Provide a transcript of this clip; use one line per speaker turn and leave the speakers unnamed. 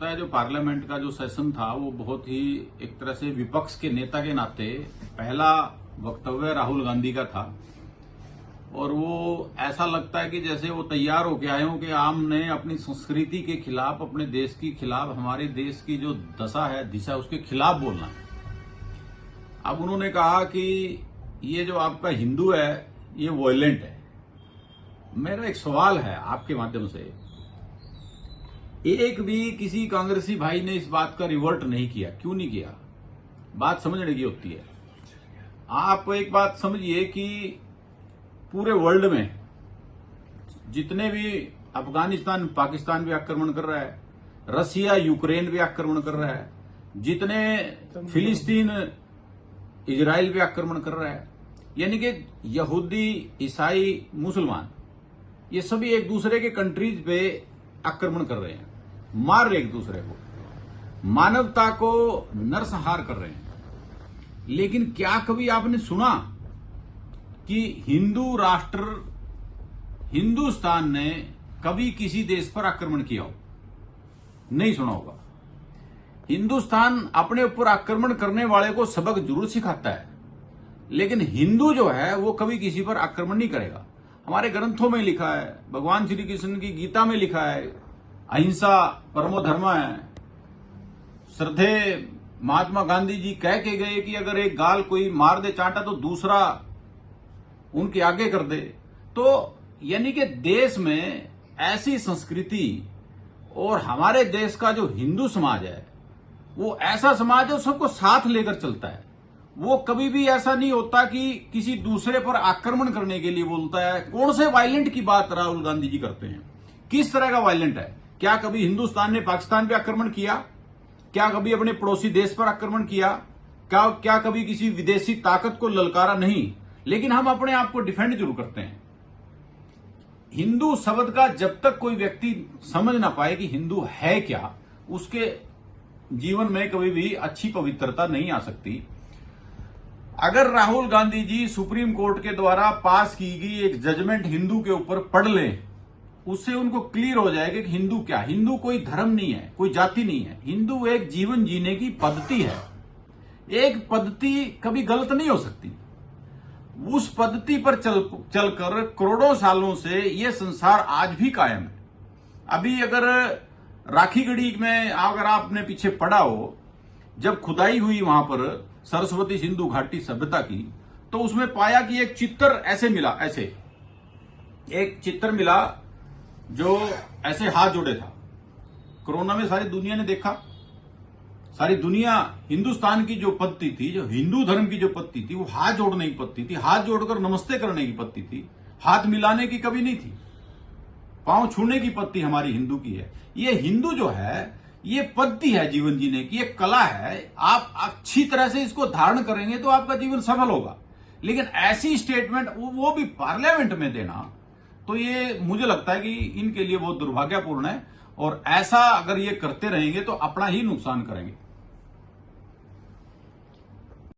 लगता है जो पार्लियामेंट का जो सेशन था वो बहुत ही एक तरह से विपक्ष के नेता के नाते पहला वक्तव्य राहुल गांधी का था और वो ऐसा लगता है कि जैसे वो तैयार होके आए हों कि हमने अपनी संस्कृति के खिलाफ, अपने देश के खिलाफ, हमारे देश की जो दशा है, दिशा, उसके खिलाफ बोलना है। अब उन्होंने कहा कि ये जो आपका हिंदू है ये वॉयलेंट है। मेरा एक सवाल है आपके माध्यम से, एक भी किसी कांग्रेसी भाई ने इस बात का रिवर्ट नहीं किया। क्यों नहीं किया? बात समझने की होती है। आप एक बात समझिए कि पूरे वर्ल्ड में जितने भी अफगानिस्तान, पाकिस्तान भी आक्रमण कर रहा है, रसिया, यूक्रेन भी आक्रमण कर रहा है, जितने फिलिस्तीन, इजराइल भी आक्रमण कर रहा है, यानी कि यहूदी, ईसाई, मुसलमान, ये सभी एक दूसरे के कंट्रीज पे आक्रमण कर रहे हैं, मार रहे एक दूसरे को, मानवता को नरसंहार कर रहे हैं। लेकिन क्या कभी आपने सुना कि हिंदू राष्ट्र हिंदुस्तान ने कभी किसी देश पर आक्रमण किया हो? नहीं सुना होगा। हिंदुस्तान अपने ऊपर आक्रमण करने वाले को सबक जरूर सिखाता है, लेकिन हिंदू जो है वो कभी किसी पर आक्रमण नहीं करेगा। हमारे ग्रंथों में लिखा है, भगवान श्री कृष्ण की गीता में लिखा है, अहिंसा परमो धर्म है। श्रद्धे महात्मा गांधी जी कह के गए कि अगर एक गाल कोई मार दे चांटा तो दूसरा उनके आगे कर दे। तो यानी कि देश में ऐसी संस्कृति, और हमारे देश का जो हिंदू समाज है वो ऐसा समाज है, सबको साथ लेकर चलता है। वो कभी भी ऐसा नहीं होता कि किसी दूसरे पर आक्रमण करने के लिए बोलता है। कौन से वायलेंट की बात राहुल गांधी जी करते हैं? किस तरह का वायलेंट है? क्या कभी हिंदुस्तान ने पाकिस्तान पे आक्रमण किया? क्या कभी अपने पड़ोसी देश पर आक्रमण किया? क्या कभी किसी विदेशी ताकत को ललकारा? नहीं। लेकिन हम अपने आप को डिफेंड जरूर करते हैं। हिंदू शब्द का जब तक कोई व्यक्ति समझ ना पाए कि हिंदू है क्या, उसके जीवन में कभी भी अच्छी पवित्रता नहीं आ सकती। अगर राहुल गांधी जी सुप्रीम कोर्ट के द्वारा पास की गई एक जजमेंट हिंदू के ऊपर पढ़ लें, उससे उनको क्लियर हो जाएगा कि हिंदू क्या। हिंदू कोई धर्म नहीं है, कोई जाति नहीं है। हिंदू एक जीवन जीने की पद्धति है। एक पद्धति कभी गलत नहीं हो सकती। उस पद्धति पर चलकर करोड़ों सालों से यह संसार आज भी कायम है। अभी अगर राखीगढ़ी में अगर आपने पीछे पढ़ा हो, जब खुदाई हुई वहां पर सरस्वती सिंधु घाटी सभ्यता की, तो उसमें पाया कि एक चित्र ऐसे मिला, ऐसे एक चित्र मिला जो ऐसे हाथ जोड़े था। कोरोना में सारी दुनिया ने देखा, सारी दुनिया हिंदुस्तान की जो पद्धति थी, जो हिंदू धर्म की जो पद्धति थी, वो हाथ जोड़ने की पद्धति थी, हाथ जोड़कर नमस्ते करने की पद्धति थी, हाथ मिलाने की कभी नहीं थी। पांव छूने की पद्धति हमारी हिंदू की है। ये हिंदू जो है ये पद्धति है जीवन जीने की, एक कला है। आप अच्छी तरह से इसको धारण करेंगे तो आपका जीवन सफल होगा। लेकिन ऐसी स्टेटमेंट वो भी पार्लियामेंट में देना, तो ये मुझे लगता है कि इनके लिए बहुत दुर्भाग्यपूर्ण है। और ऐसा अगर ये करते रहेंगे तो अपना ही नुकसान करेंगे।